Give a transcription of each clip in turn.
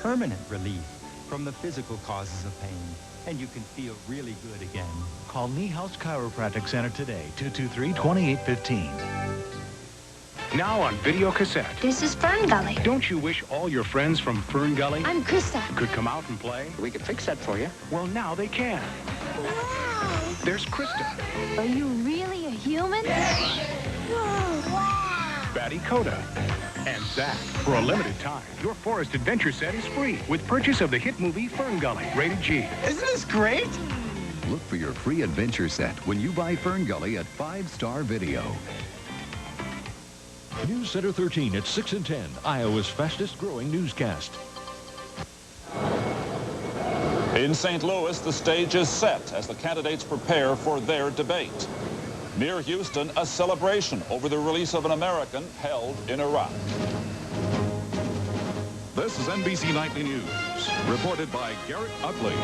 permanent relief from the physical causes of pain, and you can feel really good again. Call Niehaus Chiropractic Center today, 223-2815. Now on video cassette. This is Fern Gully. Don't you wish all your friends from Fern Gully I'm Krista. could come out and play? We could fix that for you. Well, now they can. Wow. There's Krista. Are you really a human? Wow. Batty Coda. And Zach. For a limited time, your Forest Adventure set is free with purchase of the hit movie Fern Gully, rated G. Isn't this great? Look for your free adventure set when you buy Fern Gully at 5-Star Video. News Center 13 at 6 and 10, Iowa's fastest growing newscast. In St. Louis, the stage is set as the candidates prepare for their debate. Near Houston, a celebration over the release of an American held in Iraq. This is NBC Nightly News, reported by Garrick, Utley.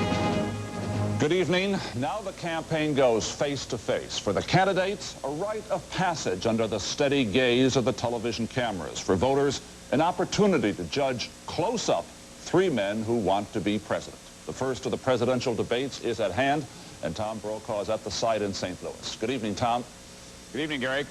Good evening. Now the campaign goes face to face. For the candidates, a rite of passage under the steady gaze of the television cameras. For voters, an opportunity to judge close up 3 men who want to be president. The first of the presidential debates is at hand, and Tom Brokaw is at the site in St. Louis. Good evening, Tom. Good evening, Garrick.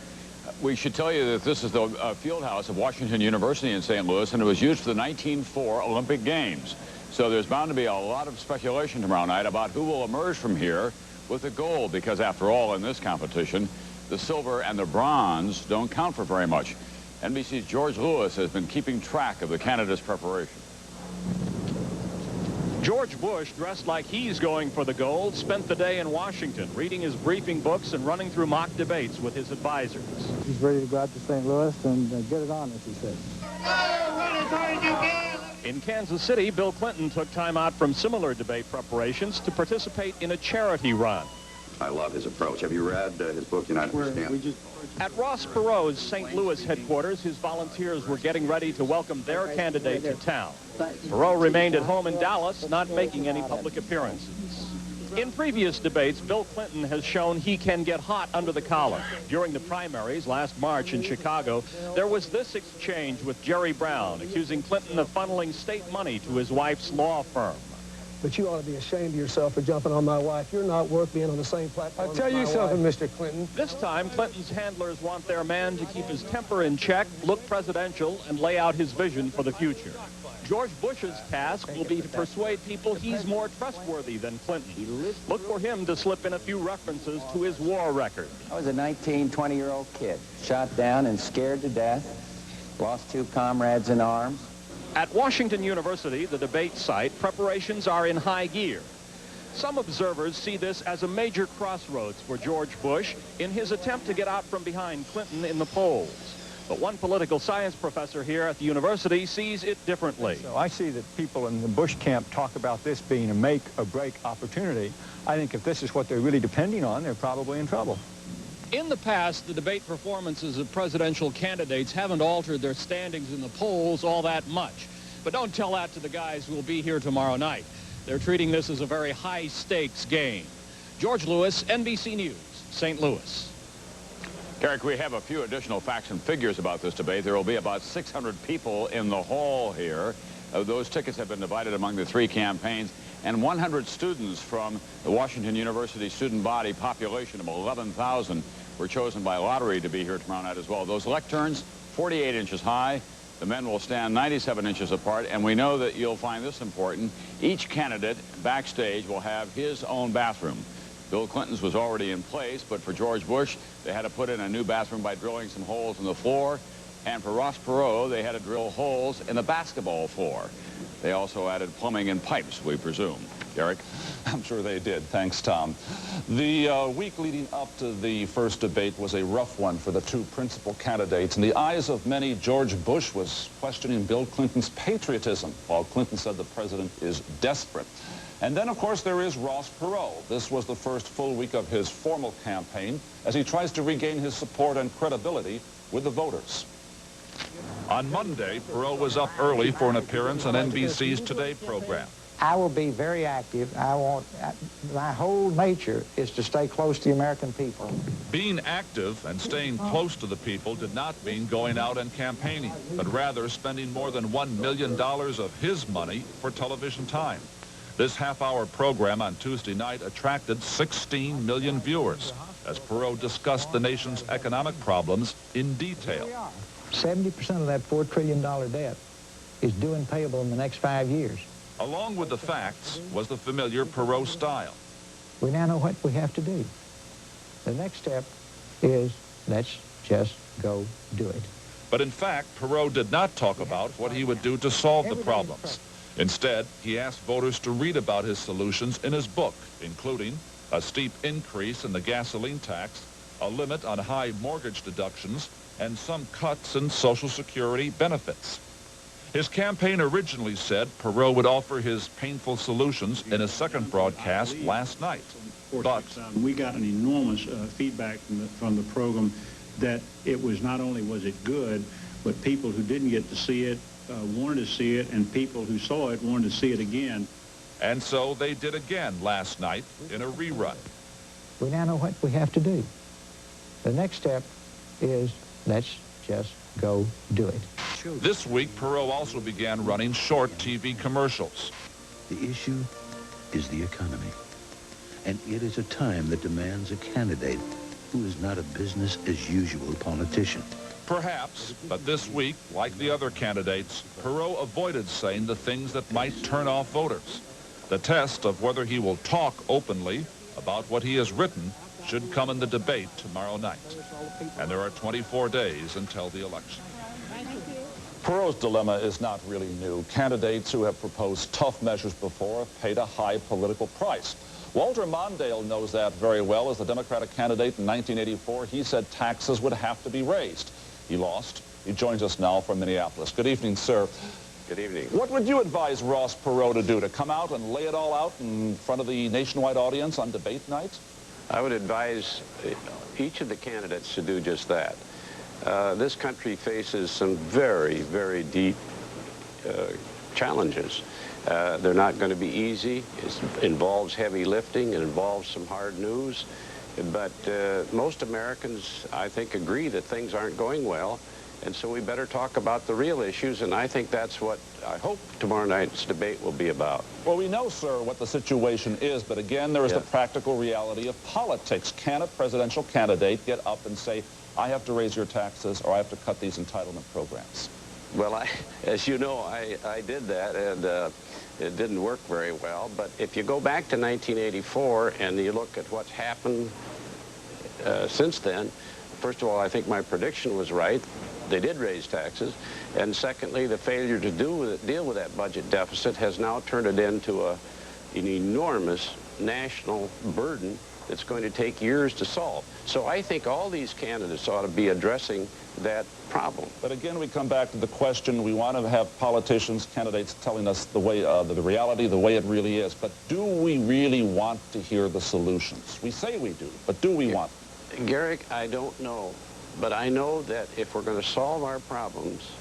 We should tell you that this is the field house of Washington University in St. Louis, and it was used for the 1904 Olympic Games. So there's bound to be a lot of speculation tomorrow night about who will emerge from here with the gold, because after all, in this competition, the silver and the bronze don't count for very much. NBC's George Lewis has been keeping track of the candidates' preparation. George Bush, dressed like he's going for the gold, spent the day in Washington reading his briefing books and running through mock debates with his advisors. He's ready to go out to St. Louis and get it on, as he said. In Kansas City, Bill Clinton took time out from similar debate preparations to participate in a charity run. I love his approach. Have you read his book, United We Stand? At Ross Perot's St. Louis headquarters, his volunteers were getting ready to welcome their candidate to town. Perot remained at home in Dallas, not making any public appearances. In previous debates, Bill Clinton has shown he can get hot under the collar. During the primaries last March in Chicago, there was this exchange with Jerry Brown, accusing Clinton of funneling state money to his wife's law firm. But you ought to be ashamed of yourself for jumping on my wife. You're not worth being on the same platform. I'll tell you something, Mr. Clinton. This time, Clinton's handlers want their man to keep his temper in check, look presidential, and lay out his vision for the future. George Bush's task will be to persuade people he's more trustworthy than Clinton. Look for him to slip in a few references to his war record. I was a 20-year-old kid, shot down and scared to death, lost 2 comrades in arms. At Washington University, the debate site, preparations are in high gear. Some observers see this as a major crossroads for George Bush in his attempt to get out from behind Clinton in the polls. But one political science professor here at the university sees it differently. So I see that people in the Bush camp talk about this being a make or break opportunity. I think if this is what they're really depending on, they're probably in trouble. In the past, the debate performances of presidential candidates haven't altered their standings in the polls all that much. But don't tell that to the guys who will be here tomorrow night. They're treating this as a very high-stakes game. George Lewis, NBC News, St. Louis. Garrick, we have a few additional facts and figures about this debate. There will be about 600 people in the hall here. Those tickets have been divided among the 3 campaigns, and 100 students from the Washington University student body population of 11,000 were chosen by lottery to be here tomorrow night as well. Those lecterns, 48 inches high. The men will stand 97 inches apart, and we know that you'll find this important. Each candidate backstage will have his own bathroom. Bill Clinton's was already in place, but for George Bush, they had to put in a new bathroom by drilling some holes in the floor. And for Ross Perot, they had to drill holes in the basketball floor. They also added plumbing and pipes, we presume. Garrick? I'm sure they did. Thanks, Tom. The week leading up to the first debate was a rough one for the 2 principal candidates. In the eyes of many, George Bush was questioning Bill Clinton's patriotism, while Clinton said the president is desperate. And then, of course, there is Ross Perot. This was the first full week of his formal campaign as he tries to regain his support and credibility with the voters. On Monday, Perot was up early for an appearance on NBC's Today program. I will be very active. My whole nature is to stay close to the American people. Being active and staying close to the people did not mean going out and campaigning, but rather spending more than $1 million of his money for television time. This half-hour program on Tuesday night attracted 16 million viewers as Perot discussed the nation's economic problems in detail. 70% of that $4 trillion debt is due and payable in the next 5 years. Along with the facts was the familiar Perot style. We now know what we have to do. The next step is let's just go do it. But in fact, Perot did not talk about what he would do to solve the problems. Instead, he asked voters to read about his solutions in his book, including a steep increase in the gasoline tax, a limit on high mortgage deductions, and some cuts in Social Security benefits. His campaign originally said Perot would offer his painful solutions in a second broadcast last night. But we got an enormous feedback from the program that it was not only was it good, but people who didn't get to see it wanted to see it, and people who saw it wanted to see it again. And so they did again last night in a rerun. We now know what we have to do. The next step is let's just go do it. This week, Perot also began running short TV commercials. The issue is the economy, and it is a time that demands a candidate who is not a business-as-usual politician. Perhaps, but this week, like the other candidates, Perot avoided saying the things that might turn off voters. The test of whether he will talk openly about what he has written should come in the debate tomorrow night. And there are 24 days until the election. Perot's dilemma is not really new. Candidates who have proposed tough measures before have paid a high political price. Walter Mondale knows that very well. As the Democratic candidate in 1984, he said taxes would have to be raised. He lost. He joins us now from Minneapolis. Good evening, sir. Good evening. What would you advise Ross Perot to do, to come out and lay it all out in front of the nationwide audience on debate night? I would advise each of the candidates to do just that. This country faces some very, very deep challenges. They're not going to be easy. It involves heavy lifting. It involves some hard news. But most Americans, I think, agree that things aren't going well. And so we better talk about the real issues, and I think that's what I hope tomorrow night's debate will be about. Well, we know, sir, what the situation is, but again, there is the practical reality of politics. Can a presidential candidate get up and say, I have to raise your taxes or I have to cut these entitlement programs? Well, as you know, I did that, and it didn't work very well. But if you go back to 1984 and you look at what's happened since then, first of all, I think my prediction was right. They did raise taxes. And secondly, the failure to deal with that budget deficit has now turned it into an enormous national burden that's going to take years to solve. So I think all these candidates ought to be addressing that problem. But again, we come back to the question, we want to have politicians, candidates telling us the way, the reality, the way it really is. But do we really want to hear the solutions? We say we do, but do we want them? Garrick, I don't know. But I know that if we're going to solve our problems,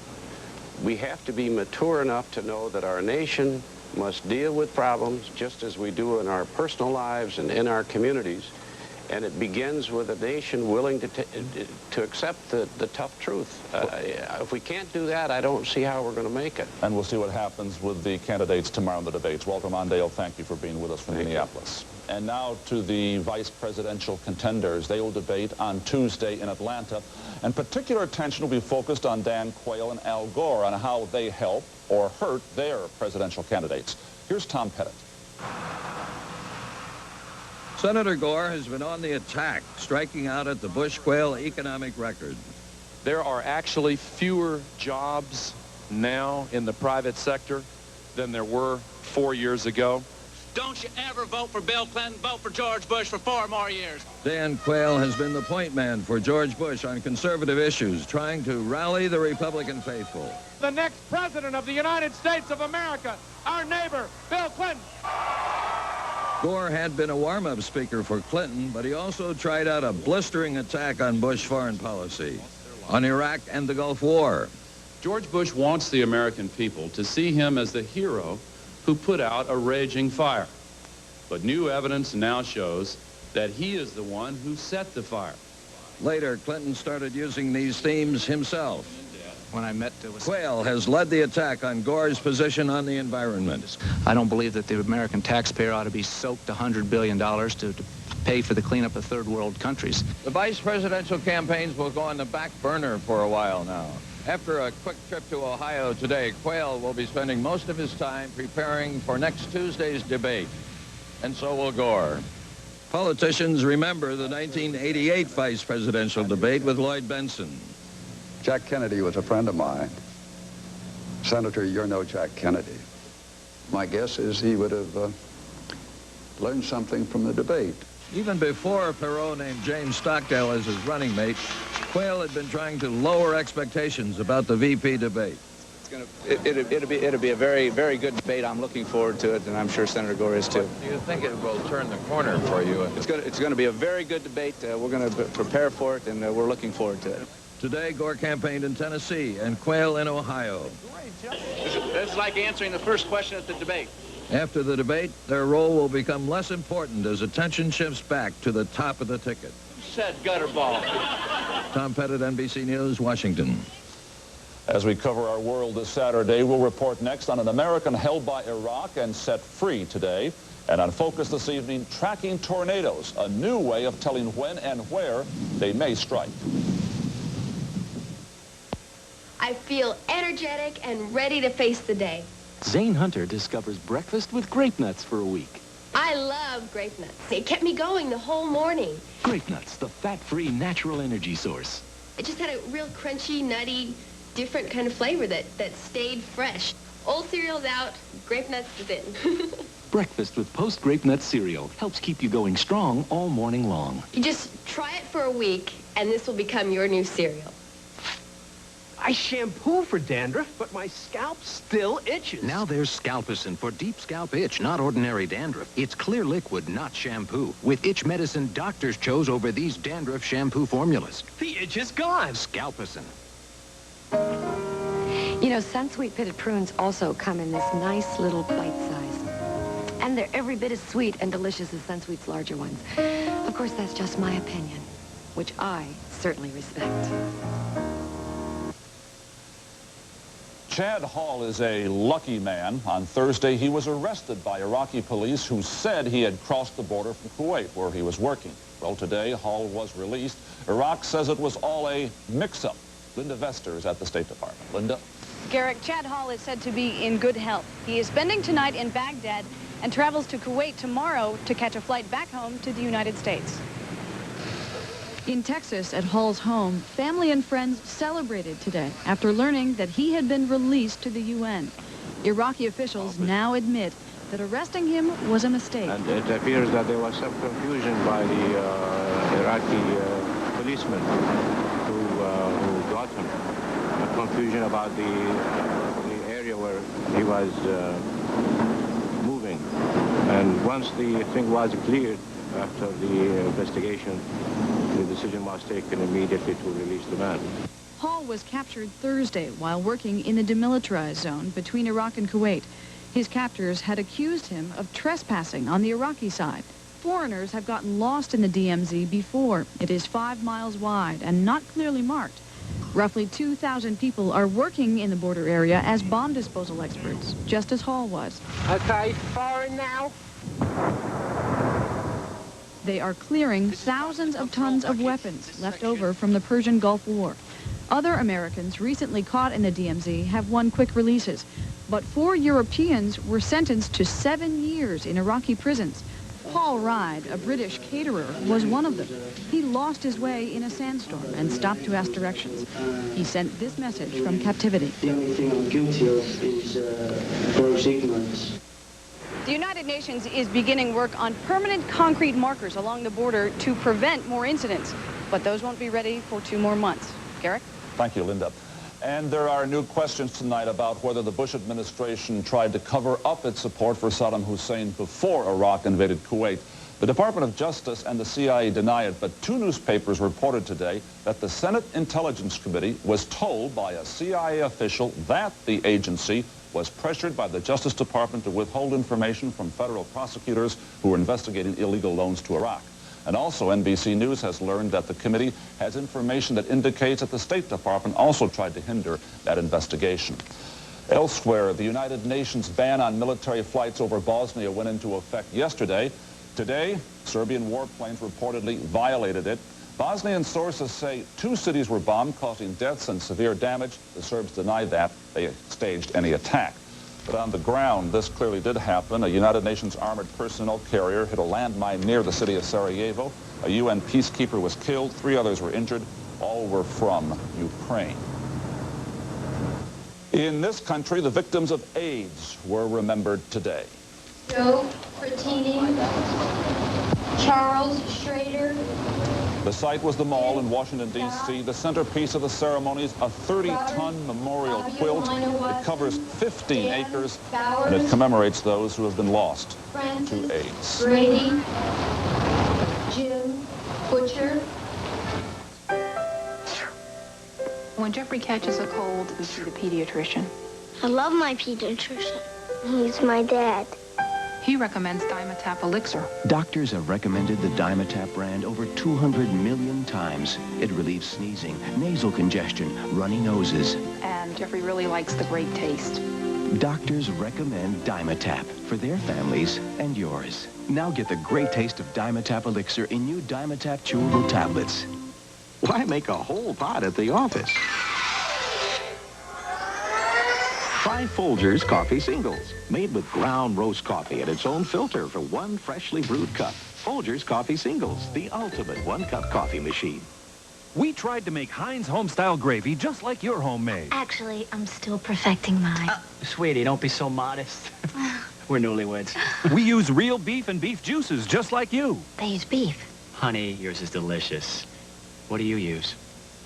we have to be mature enough to know that our nation must deal with problems just as we do in our personal lives and in our communities. And it begins with a nation willing to accept the tough truth. If we can't do that, I don't see how we're going to make it. And we'll see what happens with the candidates tomorrow in the debates. Walter Mondale, thank you for being with us from Minneapolis. And now to the vice presidential contenders. They will debate on Tuesday in Atlanta. And particular attention will be focused on Dan Quayle and Al Gore on how they help or hurt their presidential candidates. Here's Tom Pettit. Senator Gore has been on the attack, striking out at the Bush-Quayle economic record. There are actually fewer jobs now in the private sector than there were 4 years ago. Don't you ever vote for Bill Clinton, vote for George Bush for 4 more years. Dan Quayle has been the point man for George Bush on conservative issues, trying to rally the Republican faithful. The next president of the United States of America, our neighbor, Bill Clinton. Gore had been a warm-up speaker for Clinton, but he also tried out a blistering attack on Bush foreign policy, on Iraq and the Gulf War. George Bush wants the American people to see him as the hero who put out a raging fire. But new evidence now shows that he is the one who set the fire. Later, Clinton started using these themes himself. When I met Quayle has led the attack on Gore's position on the environment. I don't believe that the American taxpayer ought to be soaked $100 billion to pay for the cleanup of third world countries. The vice presidential campaigns will go on the back burner for a while now. After a quick trip to Ohio today, Quayle will be spending most of his time preparing for next Tuesday's debate. And so will Gore. Politicians remember the 1988 vice presidential debate with Lloyd Benson. Jack Kennedy was a friend of mine. Senator, you're no Jack Kennedy. My guess is he would have learned something from the debate. Even before Perot named James Stockdale as his running mate, Quayle had been trying to lower expectations about the VP debate. It'll be a very, very good debate. I'm looking forward to it, and I'm sure Senator Gore is too. Do you think it will turn the corner for you? It's going to be a very good debate. We're going to prepare for it, and we're looking forward to it. Today, Gore campaigned in Tennessee and Quayle in Ohio. This is like answering the first question at the debate. After the debate, their role will become less important as attention shifts back to the top of the ticket. Who said gutter ball? Tom Pettit, NBC News, Washington. As we cover our world this Saturday, we'll report next on an American held by Iraq and set free today. And on Focus this evening, tracking tornadoes, a new way of telling when and where they may strike. I feel energetic and ready to face the day. Zane Hunter discovers breakfast with Grape-Nuts for a week. I love Grape-Nuts. It kept me going the whole morning. Grape-Nuts, the fat-free natural energy source. It just had a real crunchy, nutty, different kind of flavor that stayed fresh. Old cereal's out, Grape-Nuts is in. Breakfast with post-Grape-Nuts cereal helps keep you going strong all morning long. You just try it for a week, and this will become your new cereal. I shampoo for dandruff, but my scalp still itches. Now there's Scalpicin for deep scalp itch, not ordinary dandruff. It's clear liquid, not shampoo. With itch medicine, doctors chose over these dandruff shampoo formulas. The itch is gone. Scalpicin. You know, Sunsweet pitted prunes also come in this nice little bite size. And they're every bit as sweet and delicious as Sunsweet's larger ones. Of course, that's just my opinion, which I certainly respect. Chad Hall is a lucky man. On Thursday, he was arrested by Iraqi police who said he had crossed the border from Kuwait, where he was working. Well, today, Hall was released. Iraq says it was all a mix-up. Linda Vester is at the State Department. Linda? Garrick, Chad Hall is said to be in good health. He is spending tonight in Baghdad and travels to Kuwait tomorrow to catch a flight back home to the United States. In Texas, at Hall's home, family and friends celebrated today after learning that he had been released to the UN. Iraqi officials now admit that arresting him was a mistake. And it appears that there was some confusion by the Iraqi policemen who got him. A confusion about the area where he was moving. And once the thing was cleared after the investigation, the decision was taken immediately to release the man. Hall was captured Thursday while working in the demilitarized zone between Iraq and Kuwait. His captors had accused him of trespassing on the Iraqi side. Foreigners have gotten lost in the DMZ before. It is 5 miles wide and not clearly marked. Roughly 2,000 people are working in the border area as bomb disposal experts, just as Hall was. Okay, firing now. They are clearing thousands of tons of weapons left over from the Persian Gulf War. Other Americans recently caught in the DMZ have won quick releases, but 4 Europeans were sentenced to 7 years in Iraqi prisons. Paul Ride, a British caterer, was one of them. He lost his way in a sandstorm and stopped to ask directions. He sent this message from captivity. The only thing I'm guilty of is gross ignorance. The United Nations is beginning work on permanent concrete markers along the border to prevent more incidents, but those won't be ready for 2 more months. Garrick? Thank you, Linda. And there are new questions tonight about whether the Bush administration tried to cover up its support for Saddam Hussein before Iraq invaded Kuwait. The Department of Justice and the CIA deny it, but 2 newspapers reported today that the Senate Intelligence Committee was told by a CIA official that the agency was pressured by the Justice Department to withhold information from federal prosecutors who were investigating illegal loans to Iraq. And also, NBC News has learned that the committee has information that indicates that the State Department also tried to hinder that investigation. Elsewhere, the United Nations ban on military flights over Bosnia went into effect yesterday. Today, Serbian warplanes reportedly violated it. Bosnian sources say 2 cities were bombed, causing deaths and severe damage. The Serbs deny that they staged any attack. But on the ground, this clearly did happen. A United Nations armored personnel carrier hit a landmine near the city of Sarajevo. A UN peacekeeper was killed. 3 others were injured. All were from Ukraine. In this country, the victims of AIDS were remembered today. Joe Frattini, Charles Schrader. The site was the mall in Washington, D.C. The centerpiece of the ceremonies, a 30-ton memorial quilt. It covers 15 acres, and it commemorates those who have been lost to AIDS. Brady, Jim Butcher. When Jeffrey catches a cold, we see the pediatrician. I love my pediatrician. He's my dad. He recommends Dimetapp Elixir. Doctors have recommended the Dimetapp brand over 200 million times. It relieves sneezing, nasal congestion, runny noses. And Jeffrey really likes the great taste. Doctors recommend Dimetapp for their families and yours. Now get the great taste of Dimetapp Elixir in new Dimetapp chewable tablets. Why make a whole pot at the office? Try Folgers Coffee Singles, made with ground roast coffee and its own filter for one freshly brewed cup. Folgers Coffee Singles, the ultimate one-cup coffee machine. We tried to make Heinz home-style gravy just like your homemade. Actually, I'm still perfecting mine. Sweetie, don't be so modest. We're newlyweds. We use real beef and beef juices just like you. They use beef. Honey, yours is delicious. What do you use?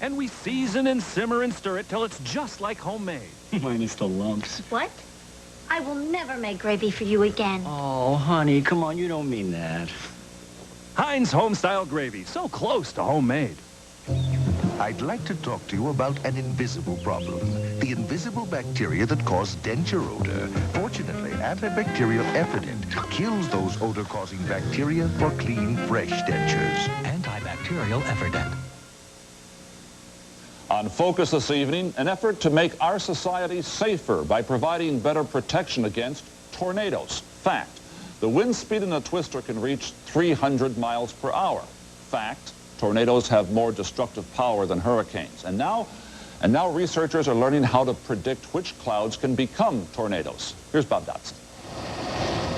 And we season and simmer and stir it till it's just like homemade. Minus the lumps. What? I will never make gravy for you again. Oh, honey, come on, you don't mean that. Heinz home-style gravy, so close to homemade. I'd like to talk to you about an invisible problem. The invisible bacteria that cause denture odor. Fortunately, antibacterial Efferdent kills those odor-causing bacteria for clean, fresh dentures. Antibacterial Efferdent. On Focus this evening, an effort to make our society safer by providing better protection against tornadoes. Fact, the wind speed in a twister can reach 300 miles per hour. Fact, tornadoes have more destructive power than hurricanes. And now researchers are learning how to predict which clouds can become tornadoes. Here's Bob Dotson.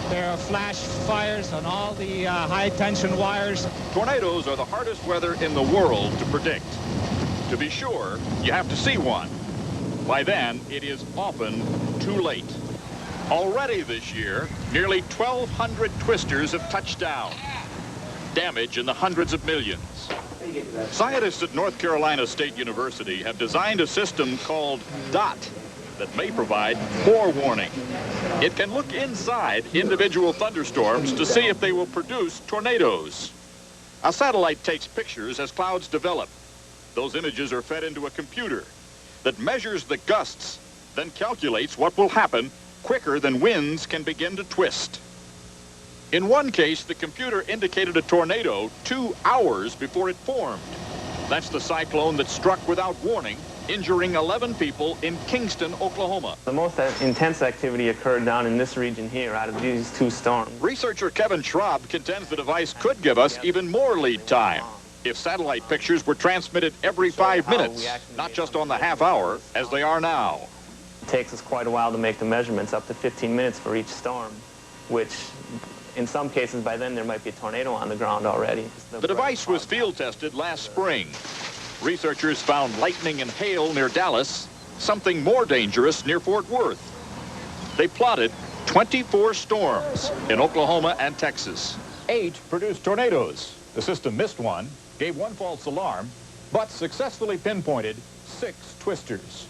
There are flash fires on all the high-tension wires. Tornadoes are the hardest weather in the world to predict. To be sure, you have to see one. By then, it is often too late. Already this year, nearly 1,200 twisters have touched down. Damage in the hundreds of millions. Scientists at North Carolina State University have designed a system called DOT that may provide forewarning. It can look inside individual thunderstorms to see if they will produce tornadoes. A satellite takes pictures as clouds develop. Those images are fed into a computer that measures the gusts, then calculates what will happen quicker than winds can begin to twist. In one case, the computer indicated a tornado 2 hours before it formed. That's the cyclone that struck without warning, injuring 11 people in Kingston, Oklahoma. The most intense activity occurred down in this region here out of these 2 storms. Researcher Kevin Schraub contends the device could give us even more lead time if satellite pictures were transmitted every 5 minutes, not just on the half hour as they are now. It takes us quite a while to make the measurements, up to 15 minutes for each storm, which in some cases by then there might be a tornado on the ground already. The device was field tested last spring. Researchers found lightning and hail near Dallas, something more dangerous near Fort Worth. They plotted 24 storms in Oklahoma and Texas. 8 produced tornadoes. The system missed one, gave one false alarm, but successfully pinpointed 6 twisters.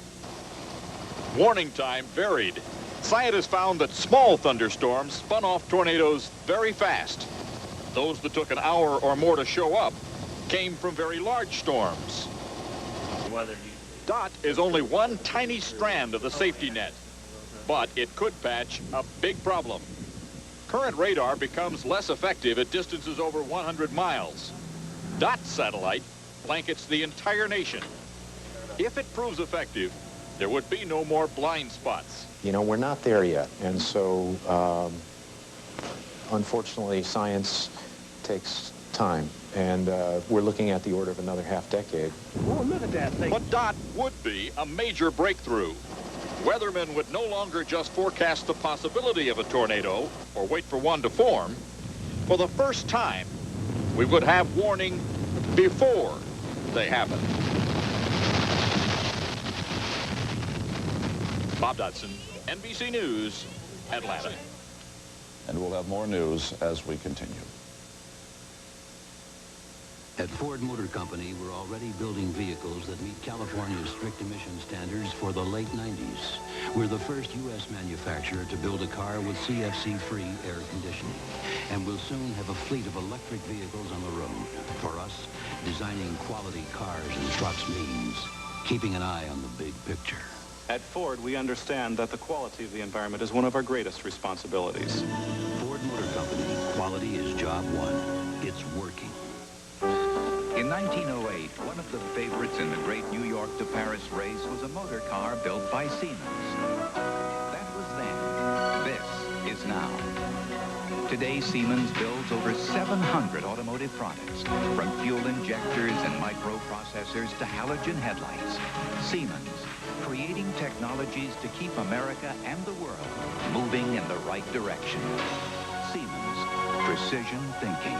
Warning time varied. Scientists found that small thunderstorms spun off tornadoes very fast. Those that took an hour or more to show up came from very large storms. DOT is only one tiny strand of the safety net. but it could patch a big problem. Current radar becomes less effective at distances over 100 miles. DOT satellite blankets the entire nation. If it proves effective, there would be no more blind spots. You know, we're not there yet, and so unfortunately science takes time, and we're looking at the order of another half-decade. Oh, look at that thing. But DOT would be a major breakthrough. Weathermen would no longer just forecast the possibility of a tornado or wait for one to form. For the first time, we would have warning before they happen. Bob Dodson, NBC News, Atlanta. And we'll have more news as we continue. At Ford Motor Company, we're already building vehicles that meet California's strict emission standards for the late 90s. We're the first U.S. manufacturer to build a car with CFC-free air conditioning. And we'll soon have a fleet of electric vehicles on the road. For us, designing quality cars and trucks means keeping an eye on the big picture. At Ford, we understand that the quality of the environment is one of our greatest responsibilities. Ford Motor Company, quality is job one. It's working. In 1908, one of the favorites in the great New York to Paris race was a motor car built by Siemens. That was then. This is now. Today, Siemens builds over 700 automotive products, from fuel injectors and microprocessors to halogen headlights. Siemens, creating technologies to keep America and the world moving in the right direction. Siemens, precision thinking.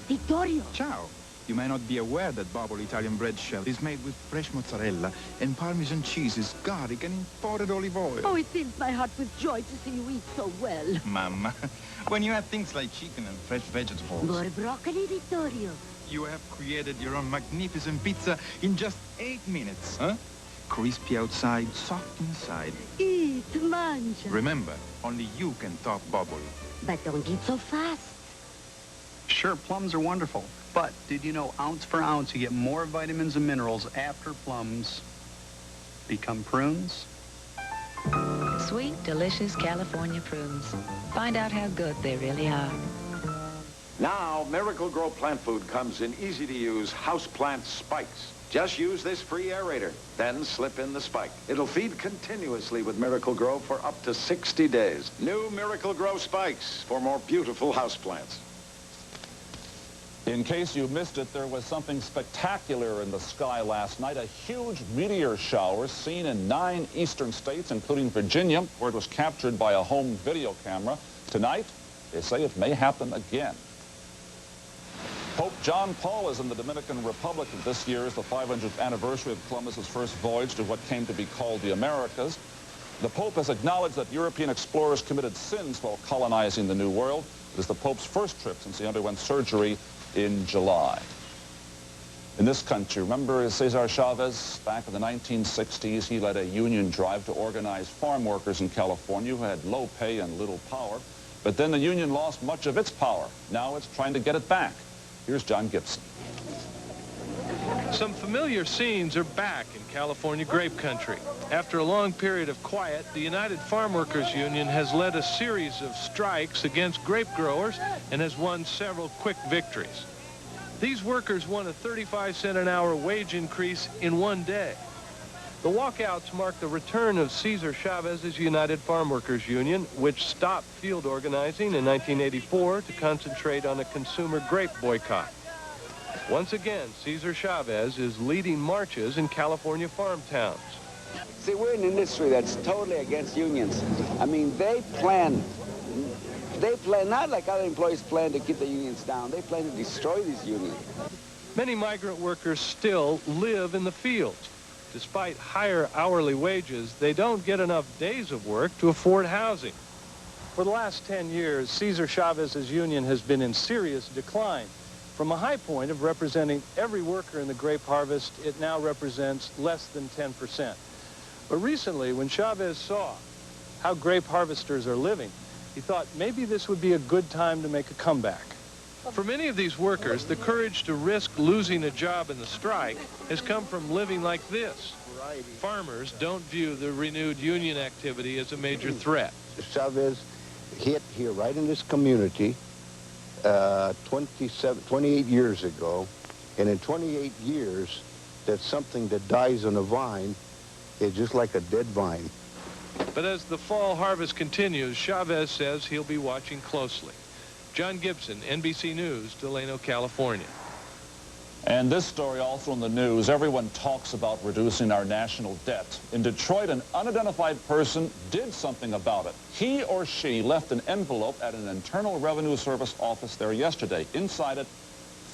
Vittorio! Ciao! You may not be aware that Boboli Italian bread shell is made with fresh mozzarella and Parmesan cheeses, garlic, and imported olive oil. Oh, it fills my heart with joy to see you eat so well. Mamma, when you add things like chicken and fresh vegetables... More broccoli, Vittorio. You have created your own magnificent pizza in just 8 minutes, huh? Crispy outside, soft inside. Eat, mangia. Remember, only you can top Boboli. But don't eat so fast. Sure, plums are wonderful, but did you know ounce for ounce you get more vitamins and minerals after plums become prunes? Sweet, delicious California prunes. Find out how good they really are. Now, Miracle-Gro plant food comes in easy-to-use houseplant spikes. Just use this free aerator, then slip in the spike. It'll feed continuously with Miracle-Gro for up to 60 days. New Miracle-Gro spikes for more beautiful houseplants. In case you missed it, there was something spectacular in the sky last night. A huge meteor shower seen in 9 eastern states, including Virginia, where it was captured by a home video camera. Tonight, they say it may happen again. Pope John Paul is in the Dominican Republic. This year is the 500th anniversary of Columbus's first voyage to what came to be called the Americas. The Pope has acknowledged that European explorers committed sins while colonizing the New World. It is the Pope's first trip since he underwent surgery in July. In this country, remember Cesar Chavez? Back in the 1960s, he led a union drive to organize farm workers in California who had low pay and little power. But then the union lost much of its power. Now it's trying to get it back. Here's John Gibson. Some familiar scenes are back in California grape country. After a long period of quiet, the United Farm Workers Union has led a series of strikes against grape growers and has won several quick victories. These workers won a 35-cent an hour wage increase in one day. The walkouts mark the return of Cesar Chavez's United Farm Workers Union, which stopped field organizing in 1984 to concentrate on a consumer grape boycott. Once again, Cesar Chavez is leading marches in California farm towns. See, we're an industry that's totally against unions. I mean, they plan not like other employees plan to keep the unions down. They plan to destroy these unions. Many migrant workers still live in the fields. Despite higher hourly wages, they don't get enough days of work to afford housing. For the last 10 years, Cesar Chavez's union has been in serious decline. From a high point of representing every worker in the grape harvest, it now represents less than 10%. But recently, when Chavez saw how grape harvesters are living, he thought maybe this would be a good time to make a comeback. For many of these workers, the courage to risk losing a job in the strike has come from living like this. Farmers don't view the renewed union activity as a major threat. Chavez hit here right in this community 28 years ago, and in 28 years, that's something that dies on a vine is just like a dead vine. But as the fall harvest continues, Chavez says he'll be watching closely. John Gibson, NBC News, Delano, California. And this story also in the news, everyone talks about reducing our national debt. In Detroit, an unidentified person did something about it. He or she left an envelope at an Internal Revenue Service office there yesterday. Inside it,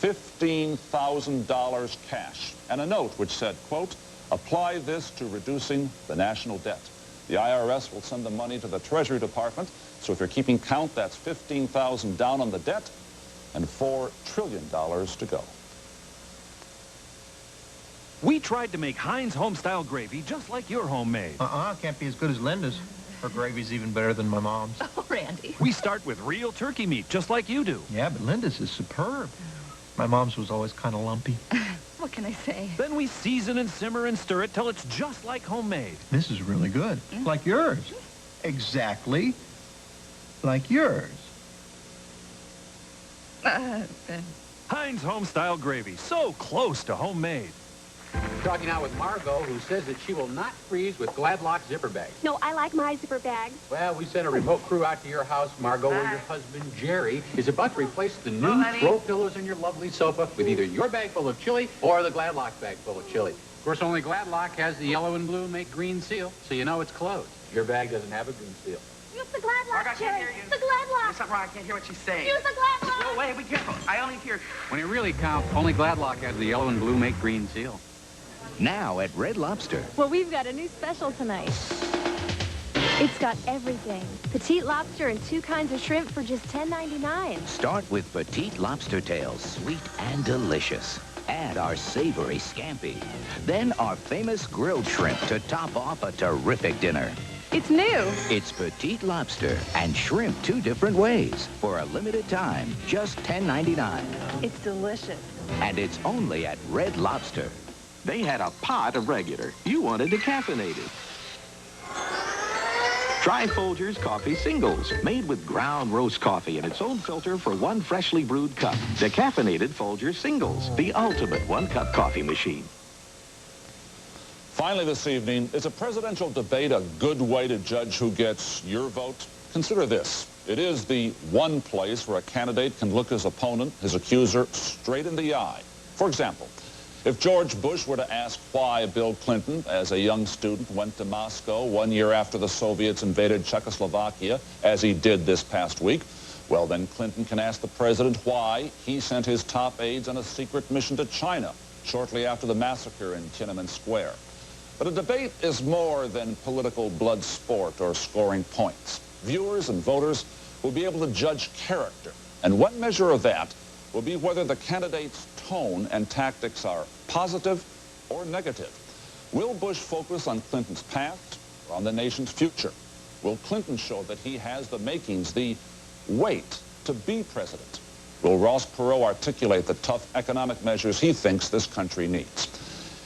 $15,000 cash and a note which said, quote, apply this to reducing the national debt. The IRS will send the money to the Treasury Department. So if you're keeping count, that's $15,000 down on the debt and $4 trillion to go. We tried to make Heinz home-style gravy just like your homemade. Can't be as good as Linda's. Her gravy's even better than my mom's. Oh, Randy. We start with real turkey meat, just like you do. Yeah, but Linda's is superb. My mom's was always kind of lumpy. What can I say? Then we season and simmer and stir it till it's just like homemade. This is really good. Like yours. Exactly like yours. Heinz home-style gravy, so close to homemade. Talking now with Margot, who says that she will not freeze with Gladlock zipper bags. No, I like my zipper bags. Well, we sent a remote crew out to your house, Margot, where your husband, Jerry, is about to replace the new throw pillows in your lovely sofa with either your bag full of chili or the Gladlock bag full of chili. Of course, only Gladlock has the yellow and blue make green seal, so you know it's closed. Your bag doesn't have a green seal. Use the Gladlock, Jerry. The Gladlock. There's something wrong. I can't hear what she's saying. Use the Gladlock. No, wait, be careful. I only hear... When it really counts, only Gladlock has the yellow and blue make green seal. Now at Red Lobster. Well, we've got a new special tonight. It's got everything. Petite lobster and 2 kinds of shrimp for just $10.99. Start with petite lobster tails, sweet and delicious. Add our savory scampi. Then our famous grilled shrimp to top off a terrific dinner. It's new. It's petite lobster and shrimp 2 different ways. For a limited time, just $10.99. It's delicious. And it's only at Red Lobster. They had a pot of regular. You wanted decaffeinated. Try Folgers Coffee Singles, made with ground roast coffee in its own filter for 1 freshly brewed cup. Decaffeinated Folgers Singles, the ultimate 1-cup coffee machine. Finally this evening, is a presidential debate a good way to judge who gets your vote? Consider this. It is the one place where a candidate can look his opponent, his accuser, straight in the eye. For example, if George Bush were to ask why Bill Clinton, as a young student, went to Moscow 1 year after the Soviets invaded Czechoslovakia, as he did this past week, well, then Clinton can ask the president why he sent his top aides on a secret mission to China shortly after the massacre in Tiananmen Square. But a debate is more than political blood sport or scoring points. Viewers and voters will be able to judge character, and one measure of that will be whether the candidate's tone and tactics are positive or negative. Will Bush focus on Clinton's past or on the nation's future? Will Clinton show that he has the makings, the weight to be president? Will Ross Perot articulate the tough economic measures he thinks this country needs?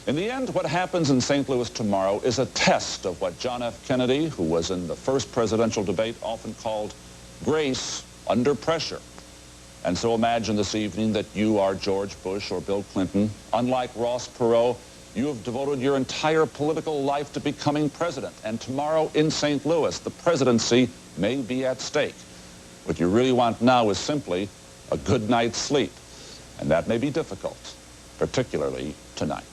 In the end, what happens in St. Louis tomorrow is a test of what John F. Kennedy, who was in the first presidential debate, often called grace under pressure. And so imagine this evening that you are George Bush or Bill Clinton. Unlike Ross Perot, you have devoted your entire political life to becoming president. And tomorrow in St. Louis, the presidency may be at stake. What you really want now is simply a good night's sleep. And that may be difficult, particularly tonight.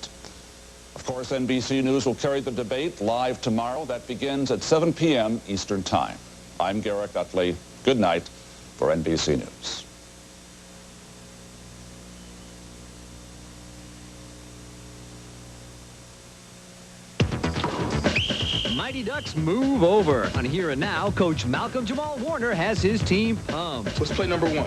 Of course, NBC News will carry the debate live tomorrow. That begins at 7 p.m. Eastern Time. I'm Garrick Utley. Good night for NBC News. Mighty Ducks move over. On Here and Now, Coach Malcolm Jamal Warner has his team pumped. What's play number 1?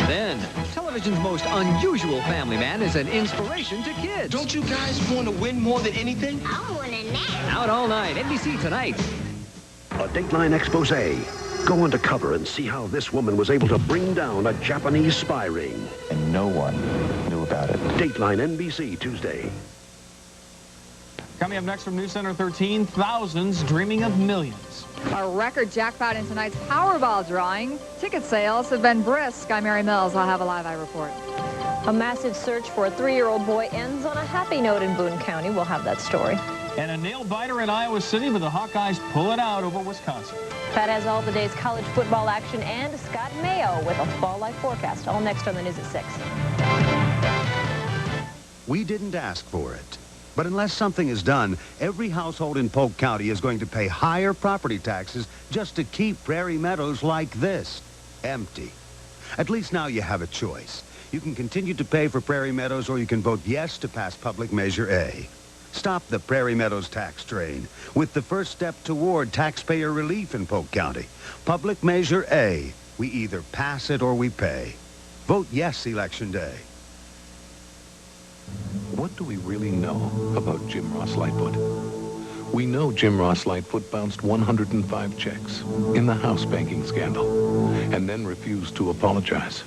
Then, television's most unusual family man is an inspiration to kids. Don't you guys want to win more than anything? Out all night, NBC tonight. A Dateline expose. Go undercover and see how this woman was able to bring down a Japanese spy ring. And no one knew about it. Dateline NBC Tuesday. Coming up next from News Center 13, thousands dreaming of millions. A record jackpot in tonight's Powerball drawing. Ticket sales have been brisk. I'm Mary Mills. I'll have a live eye report. A massive search for a 3-year-old boy ends on a happy note in Boone County. We'll have that story. And a nail-biter in Iowa City, but the Hawkeyes pull it out over Wisconsin. Pat has all the day's college football action and Scott Mayo with a fall-like forecast. All next on the news at 6. We didn't ask for it. But unless something is done, every household in Polk County is going to pay higher property taxes just to keep prairie meadows like this empty. At least now you have a choice. You can continue to pay for prairie meadows, or you can vote yes to pass Public Measure A. Stop the Prairie Meadows tax train with the first step toward taxpayer relief in Polk County. Public Measure A. We either pass it or we pay. Vote yes Election Day. What do we really know about Jim Ross Lightfoot? We know Jim Ross Lightfoot bounced 105 checks in the house banking scandal and then refused to apologize.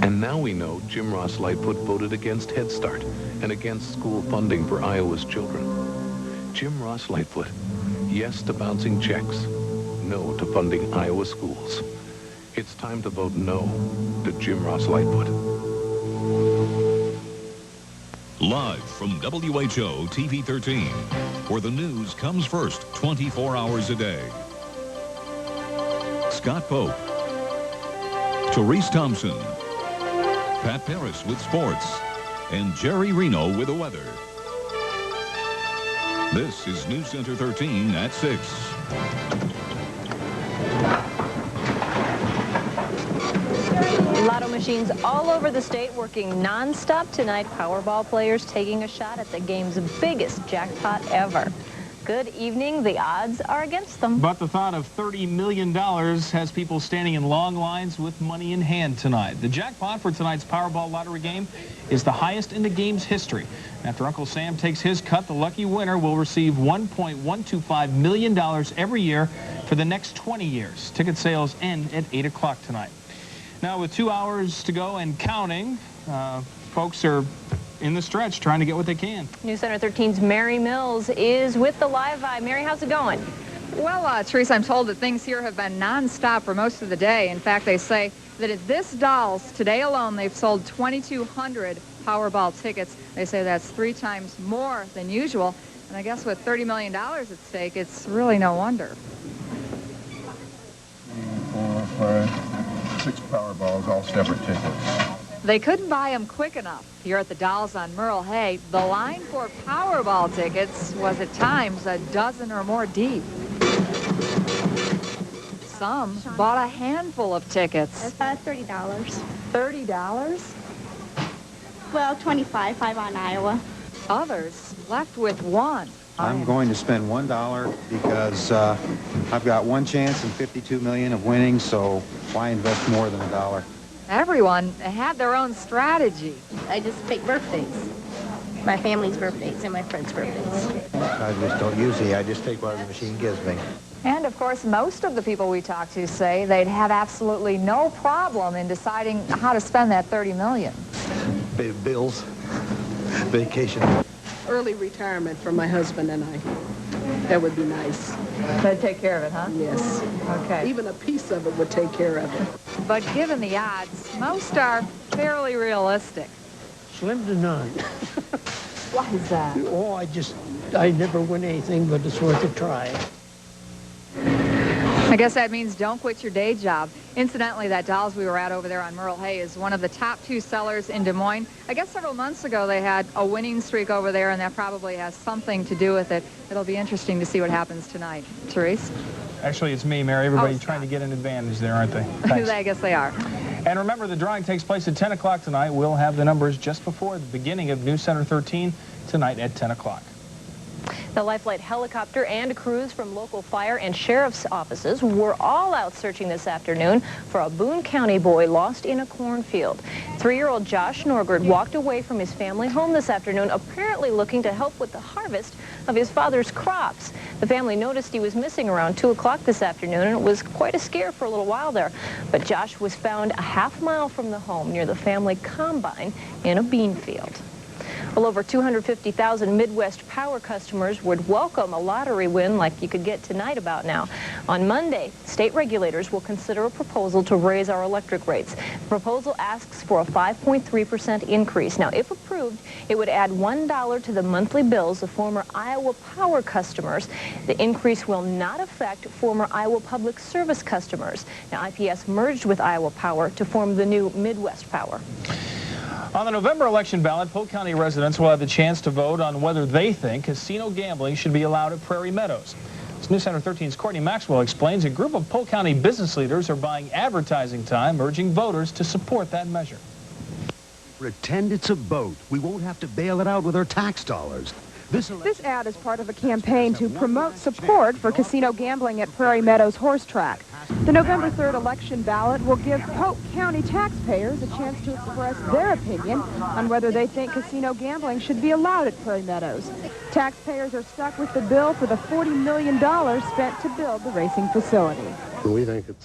And now we know Jim Ross Lightfoot voted against Head Start and against school funding for Iowa's children. Jim Ross Lightfoot, yes to bouncing checks, no to funding Iowa schools. It's time to vote no to Jim Ross Lightfoot. Live from WHO TV 13, where the news comes first 24 hours a day. Scott Pope, Therese Thompson, Pat Paris with sports, and Jerry Reno with the weather. This is News Center 13 at 6. Lotto machines all over the state working non-stop tonight. Powerball players taking a shot at the game's biggest jackpot ever. Good evening. The odds are against them. But the thought of $30 million has people standing in long lines with money in hand tonight. The jackpot for tonight's Powerball lottery game is the highest in the game's history. After Uncle Sam takes his cut, the lucky winner will receive $1.125 million every year for the next 20 years. Ticket sales end at 8 o'clock tonight. Now, with 2 hours to go and counting, folks are in the stretch trying to get what they can. News Center 13's Mary Mills is with the Live Eye. Mary, how's it going? Well, Teresa, I'm told that things here have been nonstop for most of the day. In fact, they say that at this Dolls, today alone, they've sold 2,200 Powerball tickets. They say that's 3 times more than usual. And I guess with $30 million at stake, it's really no wonder. 4, 5, 6 Powerballs, all separate tickets. They couldn't buy them quick enough. Here at the Dolls on Merle Hay, the line for Powerball tickets was at times a dozen or more deep. Some bought a handful of tickets. $30. $30? Well, 25, 5 on Iowa. Others left with one. I'm going to spend $1 because I've got one chance in 52 million of winning, so why invest more than $1? Everyone had their own strategy. I just pick birthdays. My family's birthdays and my friends' birthdays. I just don't usually, I just take what the machine gives me. And, of course, most of the people we talked to say they'd have absolutely no problem in deciding how to spend that $30 million. Bills, vacation. Early retirement for my husband and I. That would be nice. They'd take care of it, huh? Yes. Okay. Even a piece of it would take care of it. But given the odds, most are fairly realistic. Slim to none. Why is that? Oh, I never win anything, but it's worth a try. I guess that means don't quit your day job. Incidentally, that Dolls we were at over there on Merle Hay is one of the top 2 sellers in Des Moines. I guess several months ago they had a winning streak over there, and that probably has something to do with it. It'll be interesting to see what happens tonight. Therese? Actually, it's me, Mary. Everybody trying to get an advantage there, aren't they? Thanks. I guess they are. And remember, the drawing takes place at 10 o'clock tonight. We'll have the numbers just before the beginning of News Center 13 tonight at 10 o'clock. The Lifelight helicopter and crews from local fire and sheriff's offices were all out searching this afternoon for a Boone County boy lost in a cornfield. 3-year-old Josh Norgard walked away from his family home this afternoon, apparently looking to help with the harvest of his father's crops. The family noticed he was missing around 2 o'clock this afternoon, and it was quite a scare for a little while there. But Josh was found a half-mile from the home near the family combine in a bean field. Well, over 250,000 Midwest Power customers would welcome a lottery win like you could get tonight about now. On Monday, state regulators will consider a proposal to raise our electric rates. The proposal asks for a 5.3% increase. Now, if approved, it would add $1 to the monthly bills of former Iowa Power customers. The increase will not affect former Iowa Public Service customers. Now, IPS merged with Iowa Power to form the new Midwest Power. On the November election ballot, Polk County residents will have the chance to vote on whether they think casino gambling should be allowed at Prairie Meadows. As News Center 13's Courtney Maxwell explains, a group of Polk County business leaders are buying advertising time, urging voters to support that measure. Pretend it's a boat. We won't have to bail it out with our tax dollars. This ad is part of a campaign to promote support for casino gambling at Prairie Meadows Horse Track. The November 3rd election ballot will give Polk County taxpayers a chance to express their opinion on whether they think casino gambling should be allowed at Prairie Meadows. Taxpayers are stuck with the bill for the $40 million spent to build the racing facility. We think it's